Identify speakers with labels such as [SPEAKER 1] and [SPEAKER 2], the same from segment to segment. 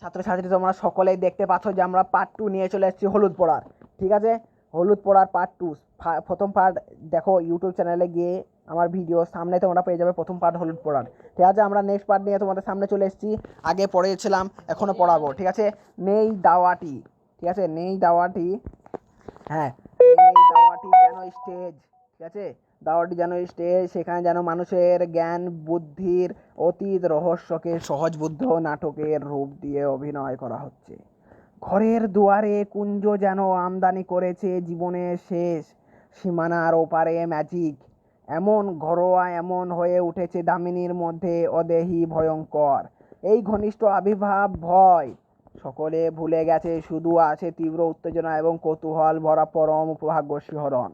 [SPEAKER 1] ছাত্রছাত্রী তোমরা সকলেই দেখতে পাচ্ছ যে আমরা পার্ট 2 নিয়ে চলে এসেছি হলুদ পোড়ার। ঠিক আছে, হলুদ পোড়ার পার্ট 2। প্রথম পার্ট দেখো ইউটিউব চ্যানেলে গিয়ে আমার ভিডিও সামনে তোমরা পেয়ে যাবে প্রথম পার্ট হলুদ পোড়ার। ঠিক আছে, আমরা নেক্সট পার্ট নিয়ে তোমাদের সামনে চলে এসেছি। আগে পড়েছিলাম, এখনও পড়াবো। ঠিক আছে, নেই দাওয়াটি। ঠিক আছে, নেই দাওয়াটি। হ্যাঁ, নেই দাওয়াটি যেন স্টেজ। ঠিক আছে, দাওয়াটি যেন স্টেজ, সেখানে যেন মানুষের জ্ঞান বুদ্ধির অতীত রহস্যকে সহজবুদ্ধ নাটকের রূপ দিয়ে অভিনয় করা হচ্ছে। ঘরের দুয়ারে কুঞ্জ যেন আমদানি করেছে জীবনের শেষ সীমানার ওপারে ম্যাজিক। এমন ঘরোয়া, এমন হয়ে উঠেছে দামিনীর মধ্যে অদেহি ভয়ঙ্কর এই ঘনিষ্ঠ আবির্ভাব। ভয় সকলে ভুলে গেছে, শুধু আছে তীব্র উত্তেজনা এবং কৌতূহল ভরা পরম উপভাগ্য শিহরণ।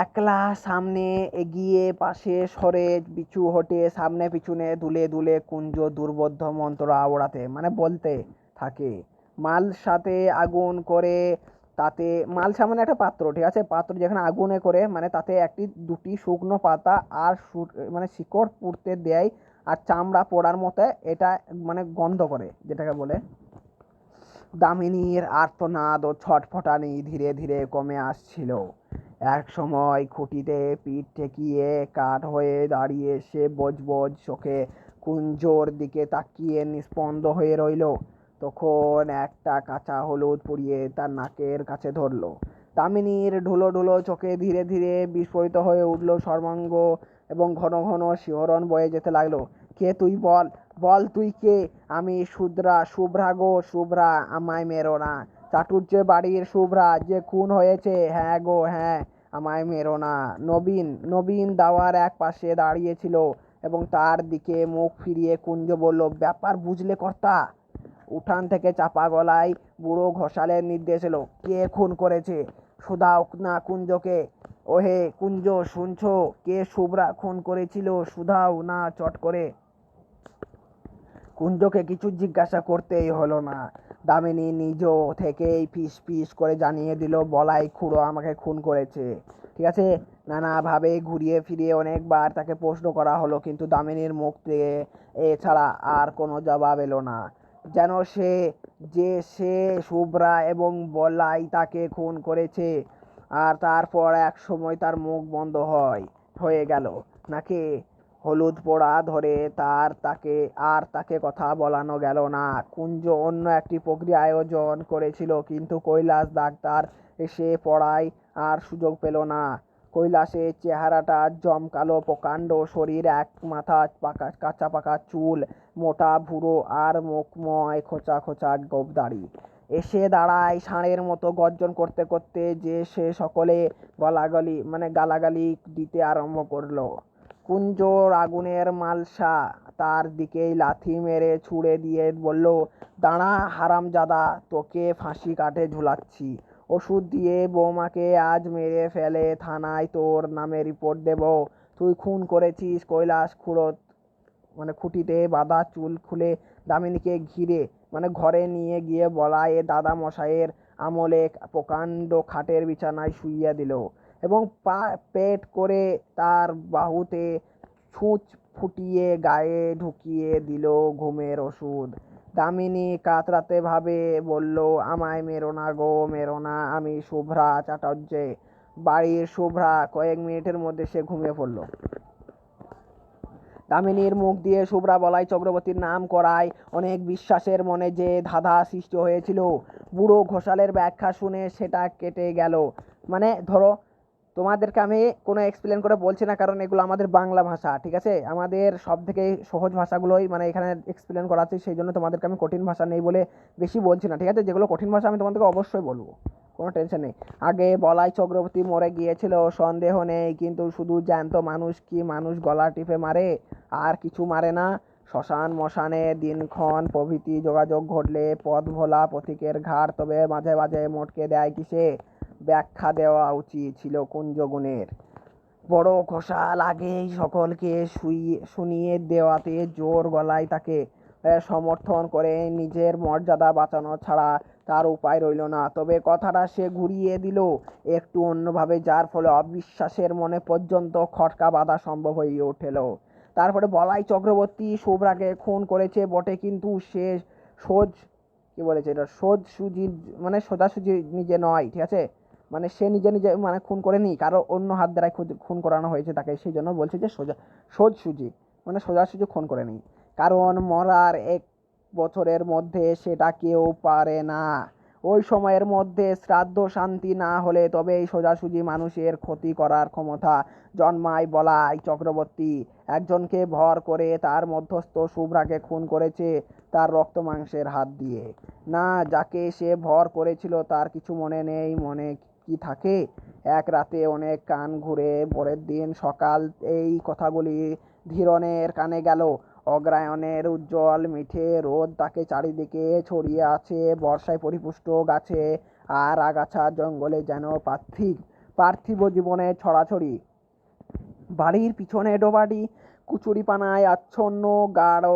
[SPEAKER 1] একলা সামনে এগিয়ে, পাশে সরে পিছু হটে, সামনে পিছনে দুলে দুলে কুঞ্জ দুর্বোধ্য মন্ত্র আওড়াতে, মানে বলতে থাকে। মাল সাথে আগুন করে, তাতে মালসা মানে একটা পাত্র। ঠিক আছে, পাত্র যেখানে আগুনে করে, মানে তাতে একটি দুটি শুকনো পাতা আর মানে শিকড় পুড়তে দেয় আর চামড়া পোড়ার মতো এটা মানে গন্ধ করে, যেটাকে বলে। দামিনীর আর্তনাদ ও ছটফটানি ধীরে ধীরে কমে আসছিল। এক সময় খুঁটিতে পিঠ ঠেকিয়ে কাঠ হয়ে দাঁড়িয়ে সে বজবজ চোখে কুঞ্জোর দিকে তাকিয়ে নিস্পন্দ হয়ে রইল। তখন একটা কাঁচা হলুদ পুড়িয়ে তার নাকের কাছে ধরল। দামিনীর ঢুলো ঢুলো চোখে ধীরে ধীরে বিস্ফোরিত হয়ে উঠল সর্বাঙ্গ এবং ঘন ঘন শিহরণ বয়ে যেতে লাগলো। কে তুই? বল বল, তুই কে? আমি শুভ্রা গো, শুভ্রা, আমায় মেরো না। চাটুর্যে বাড়ির শুভ্রা, যে খুন হয়েছে। হ্যাঁ গো হ্যাঁ, আমায় মেরো না। নবীন নবীন দাওয়ার এক পাশে দাঁড়িয়েছিল এবং তার দিকে মুখ ফিরিয়ে কুঞ্জ বলল, ব্যাপার বুঝলে কর্তা? উঠান থেকে চাপা গলায় বুড়ো ঘোষালের নির্দেশ এলো। কে খুন করেছে? শুধাও না কুঞ্জকে। ওহে কুঞ্জ, শুনছো? কে শুভ্রা খুন করেছিল? শুধাও না চট করে। কুঞ্জকে কিছু জিজ্ঞাসা করতেই হলো না। দামিনী নিজ থেকেই ফিস ফিস করে জানিয়ে দিল, বলাই খুড়ো আমাকে খুন করেছে। ঠিক আছে, নানাভাবে ঘুরিয়ে ফিরিয়ে অনেকবার তাকে প্রশ্ন করা হলো, কিন্তু দামিনীর মুখ থেকে এছাড়া আর কোনো জবাব এলো না। যেন সে শুভ্রা এবং বলাই তাকে খুন করেছে। আর তারপর এক সময় তার মুখ বন্ধ হয়ে গেল। নাকি হলুদ পোড়া ধরে তাকে কথা বলানো গেল না। কুঞ্জ অন্য একটি প্রক্রিয়া আয়োজন করেছিল, কিন্তু কৈলাস ডাক্তার এসে পড়ায় আর সুযোগ পেল না। কৈলাসের চেহারাটা জমকালো, প্রকাণ্ড শরীর, এক মাথা কাঁচা পাকা চুল, মোটা ভুরো আর মুখময় খোঁচা খোঁচা গোঁফদাড়ি। এসে দাঁড়ায় ষাঁড়ের মতো গর্জন করতে করতে, যে সে সকলে গালাগালি দিতে আরম্ভ করলো। কুঞ্জর আগুনের মালসা তার দিকেই লাথি মেরে ছুড়ে দিয়ে বলল, দাঁড়া হারামজাদা, তোকে ফাঁসি কাঠে ঝুলাচ্ছি। ওষুধ দিয়ে বৌমাকে আজ মেরে ফেলে থানায় তোর নামে রিপোর্ট দেব। তুই খুন করেছিস। কৈলাস খুঁটিতে বাঁধা চুল খুলে দামিনীকে ঘরে নিয়ে গিয়ে বলাই দাদা মশাইয়ের আমলে প্রকাণ্ড খাটের বিছানায় শুইয়ে দিল এবং পেট করে তার বাহুতে ছুঁচ ফুটিয়ে গায়ে ঢুকিয়ে দিল ঘুমের ওষুধ। দামিনী কাতরাতে ভাবে বলল, আমায় মেরো না গো, মেরো না, আমি শুভ্রা চাটুর্যে বাড়ির শুভ্রা। কয়েক মিনিটের মধ্যে সে ঘুমিয়ে পড়ল। দামিনীর মুখ দিয়ে শুভ্রা বলাই চক্রবর্তীর নাম করায় অনেক বিশ্বাসের মনে যে ধাঁধা সৃষ্টি হয়েছিল, বুড়ো ঘোষালের ব্যাখ্যা শুনে সেটা কেটে গেল। মানে ধরো, তোমাদেরকে আমি কোনো এক্সপ্লেন করে বলছি না, কারণ এগুলো আমাদের বাংলা ভাষা। ঠিক আছে, আমাদের সব থেকে সহজ ভাষাগুলোই এখানে এক্সপ্লেন করা আছে, সেই জন্য তোমাদেরকে আমি কঠিন ভাষা নেই বলে বেশি বলছি না। ঠিক আছে, যেগুলো কঠিন ভাষা আমি তোমাদেরকে অবশ্যই বলবো, কোনো টেনশন নেই। আগে বলাই চক্রবর্তী মরে গিয়েছিল সন্দেহ নেই, কিন্তু শুধু জ্যান্ত মানুষ কি মানুষ গলা টিপে মারে? আর কিছু মারে না। শ্মশান মশানে দিনক্ষণ প্রভৃতি যোগাযোগ ঘটলে পথ ভোলা পথিকের ঘাড় তবে মাঝে মাঝে মটকে দেয় কিসে? ব্যাখ্যা দেওয়া উচিত ছিল কুঞ্জগুণের। বড় ঘোষাল আগেই সকলকে শুনিয়ে দেওয়াতে জোর গলায় তাকে সমর্থন করে নিজের মর্যাদা বাঁচানো ছাড়া তার উপায় রইল না। তবে কথাটা সে ঘুরিয়ে দিল একটু অন্যভাবে, যার ফলে অবিশ্বাসের মনে পর্যন্ত খটকা বাঁধা সম্ভব হয়ে উঠল। তারপরে বলাই চক্রবর্তী শুভ্রাকে খুন করেছে বটে, কিন্তু সে সোজ কি বলেছে এটা সোজাসুজি মানে সোজাসুজি নিজে নয়, ঠিক আছে, মানে সে নিজে নিজে মানে খুন করেনি, কারো অন্য হাত দ্বারাই খুন করানো হয়েছে তাকে, সেই জন্য বলছে যে সোজাসুজি মানে সোজাসুজি খুন করেনি, কারণ মরার 1 বছরের মধ্যে সেটা কেউ পারে না। ওই সময়ের মধ্যে শ্রাদ্ধ শান্তি না হলে তবে এই সোজাসুজি মানুষের ক্ষতি করার ক্ষমতা জন্মায় বলাই চক্রবর্তী একজনকে ভর করে তার মধ্যস্থ শুভ্রাকে খুন করেছে তার রক্ত মাংসের হাত দিয়ে। না, যাকে সে ভর করেছিল তার কিছু মনে নেই, মনে কি থাকে? এক রাতে অনেক কান ঘুরে পরের দিন সকাল এই কথাগুলি ধীরনের কানে গেল। অগ্রায়ণের উজ্জ্বল মিঠে রোদ তাকে চারিদিকে ছড়িয়ে আছে, বর্ষায় পরিপুষ্ট গাছে আর আগাছা জঙ্গলে যেন পার্থিব জীবনে ছড়াছড়ি। বাড়ির পিছনে ডোবাটি কুচুরিপানায় আচ্ছন্ন, গাঢ়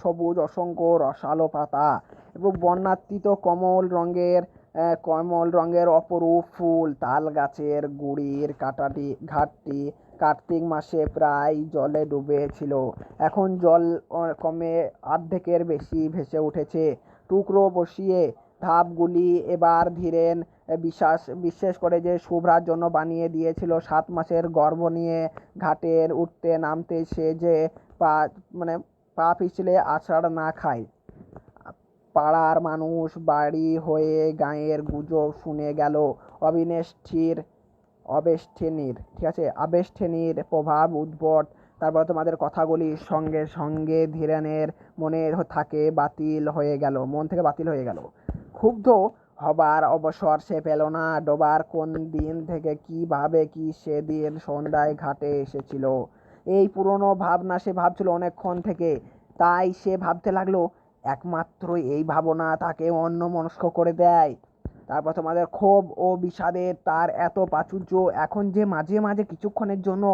[SPEAKER 1] সবুজ অসংখ্য রসালো পাতা এবং বর্ণাতীত কমল রঙের অপরূপ ফুল। তাল গাছের গুড়ির ঘাটটি কার্তিক মাসে প্রায় জলে ডুবেছিল, এখন জল কমে অর্ধেকের বেশি ভেসে উঠেছে। টুকরো বসিয়ে ধাপগুলি এবার ধীরেন বিশ্বাস করে যে শুভ্রার জন্য বানিয়ে দিয়েছিল। 7 মাসের গর্ভ নিয়ে ঘাটের উঠতে নামতে সে যে পা পিছলে আছাড় না খায়। পাড়ার মানুষ বাড়ি হয়ে গাঁয়ের গুজব শুনে গেল আবেষ্টেনীর প্রভাব উদ্ভট। তারপর তোমাদের কথাগুলির সঙ্গে সঙ্গে ধীরেনের মন থেকে বাতিল হয়ে গেল। ক্ষুব্ধ হবার অবসর সে পেল না। ডোবার কোন দিন থেকে কিভাবে কি সেদিন সন্ধ্যায় ঘাটে এসেছিল, এই পুরনো ভাবনা সে ভাবছিল অনেকক্ষণ থেকে। তাই সে ভাবতে লাগলো, একমাত্র এই ভাবনা তাকে অন্যমনস্ক করে দেয়। তারপর তোমাদের ক্ষোভ ও বিষাদে তার এত প্রাচুর্য, এখন যে মাঝে মাঝে কিছুক্ষণের জন্য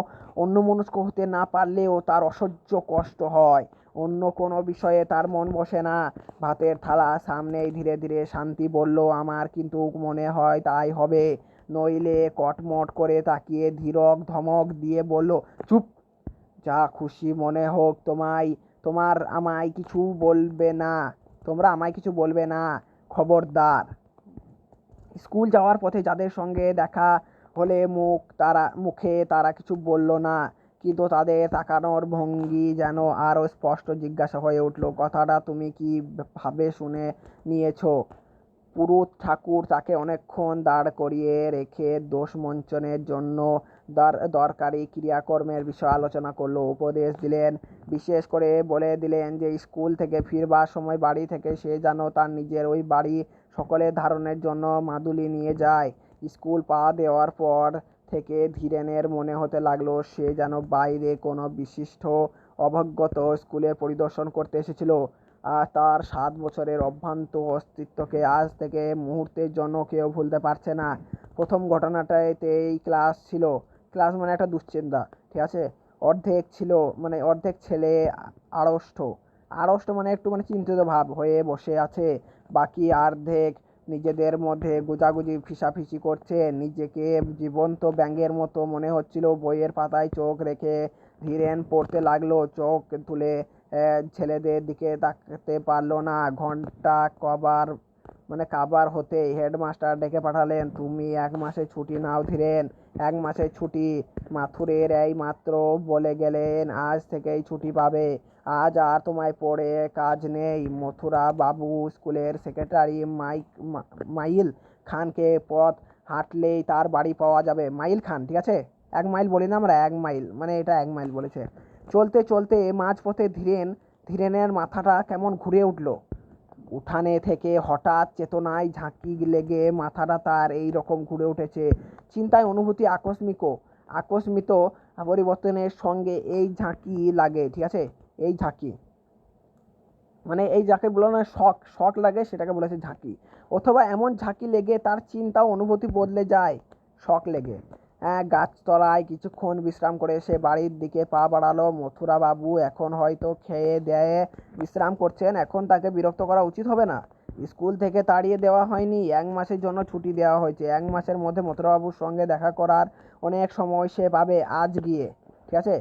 [SPEAKER 1] অন্যমনস্ক হতে না পারলেও তার অসহ্য কষ্ট হয়। অন্য কোনো বিষয়ে তার মন বসে না। ভাতের থালা সামনেই ধীরে ধীরে শান্তি বলল, আমার কিন্তু মনে হয় তাই হবে। নইলে কটমট করে তাকিয়ে ধীরক ধমক দিয়ে বলল, চুপ, যা খুশি মনে হোক, তোমরা আমায় কিছু বলবে না, খবরদার। স্কুল যাওয়ার পথে যাদের সঙ্গে দেখা হলে মুখে তারা কিছু বলল না, কিন্তু তাদের তাকানোর ভঙ্গি যেন আরো স্পষ্ট জিজ্ঞাসা হয়ে উঠল, কথাটা তুমি কি ভাবে শুনে নিয়েছো? পুরুত ঠাকুর তাকে অনেকক্ষণ দাঁড় করিয়ে রেখে দোষমোচনের জন্য দরকারি ক্রিয়াকর্মের বিষয় আলোচনা করলো, উপদেশ দিলেন। বিশেষ করে বলে দিলেন যে স্কুল থেকে ফিরবার সময় বাড়ি থেকে সে যেন তার নিজের ওই বাড়ি সকলের ধারণের জন্য মাদুলি নিয়ে যায়। স্কুল পা দেওয়ার পর থেকে ধীরেনের মনে হতে লাগলো সে যেন বাইরে কোনো বিশিষ্ট অভ্যাগত স্কুলের পরিদর্শন করতে এসেছিল, আর তার 7 বছরের অভ্রান্ত অস্তিত্বকে আজ থেকে মুহূর্তের জন্য কেউ ভুলতে পারছে না। প্রথম ঘটনাটাতেই ক্লাস মানে একটা দুশ্চিন্তা, ঠিক আছে, অর্ধেক ছেলে আড়ষ্ট মানে একটু চিন্তিত ভাব হয়ে বসে আছে, বাকি অর্ধেক নিজেদের মধ্যে গোজাগুজি ফিসাফিসি করছে। নিজেকে জীবন্ত ব্যাঙের মতো মনে হচ্ছিল। বইয়ের পাতায় চোখ রেখে ধীরেন পড়তে লাগলো, চোখ তুলে ছেলেদের দিকে তাকাতে পারল না। ঘন্টা কাবার হতেই হেডমাস্টার ডেকে পাঠালেন, তুমি 1 মাসের ছুটি নাও ধীরেন। 1 মাসের ছুটি? মাথুরের এই মাত্র বলে গেলেন আজ থেকেই ছুটি পাবে, আজ আর তোমায় পড়ে কাজ নেই। মথুরা বাবু স্কুলের সেক্রেটারি মাইল খানকে পথ হাঁটলেই তার বাড়ি পাওয়া যাবে। মাইল খান, ঠিক আছে, 1 মাইল বলি না আমরা, 1 মাইল মানে এটা 1 মাইল বলেছে। চলতে চলতে মাঝপথে ধীরেনের মাথাটা কেমন ঘুরে উঠল। উঠানে থেকে হঠাৎ চেতনায় ঝাঁকি লেগে মাথাটা তার এই রকম ঘুরে উঠেছে। চিন্তায় অনুভূতি আকস্মিত পরিবর্তনের সঙ্গে এই ঝাঁকি লাগে, ঠিক আছে, এই ঝাঁকি মানে এই যাকে বলে না শক লাগে, সেটাকে বলেছে ঝাঁকি, অথবা এমন ঝাঁকি লেগে তার চিন্তা অনুভূতি বদলে যায়। শক লেগে গাছতলায় কিছুক্ষণ বিশ্রাম করে সে বাড়ির দিকে পা বাড়ালো। মথুরা বাবু এখন হয়তো খেয়ে দেয়ে বিশ্রাম করছেন, এখন তাকে বিরক্ত করা উচিত হবে না। স্কুল থেকে তাড়িয়ে দেওয়া হয়নি, 1 মাসের জন্য ছুটি দেওয়া হয়েছে। 1 মাসের মধ্যে মথুরাবাবুর সঙ্গে দেখা করার অনেক সময় সে পাবে আজ গিয়ে, ঠিক আছে।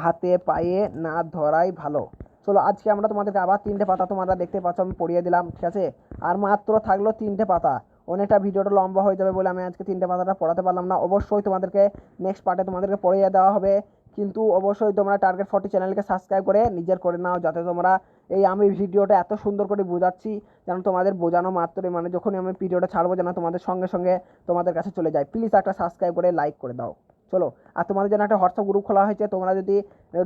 [SPEAKER 1] হাতে পায়ে না ধরাই ভালো। চলো আজকে আমরা তোমাদেরকে আবার 3টে পাতা তোমরা দেখতে পাচ্ছ আমি পড়িয়ে দিলাম, ঠিক আছে। আর মাত্র থাকলো 3টে পাতা, অনেকটা ভিডিওটা লম্বা হয়ে যাবে বলে আমি আজকে 3টে পাতাটা পড়াতে পারলাম না। অবশ্যই তোমাদেরকে নেক্সট পার্টে তোমাদেরকে পড়িয়ে দেওয়া হবে, কিন্তু অবশ্যই তোমরা টার্গেট 40 চ্যানেলকে সাবস্ক্রাইব করে নিজের করে নাও, যাতে তোমরা এই আমি ভিডিওটা এত সুন্দর করে বোঝাচ্ছি যেন তোমাদের বোঝানো মাত্রই মানে যখনই আমি ভিডিওটা ছাড়বো যেন তোমাদের সঙ্গে সঙ্গে তোমাদের কাছে চলে যায়। প্লিজ একটা সাবস্ক্রাইব করে লাইক করে দাও। চলো, আর তোমাদের জন্য একটা হোয়াটসঅ্যাপ গ্রুপ খোলা হয়েছে, তোমরা যদি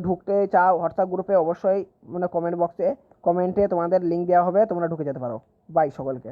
[SPEAKER 1] ঢুকতে চাও হোয়াটসঅ্যাপ গ্রুপে অবশ্যই মানে কমেন্ট বক্সে কমেন্টে তোমাদের লিঙ্ক দেওয়া হবে, তোমরা ঢুকে যেতে পারো। বাই সকলকে।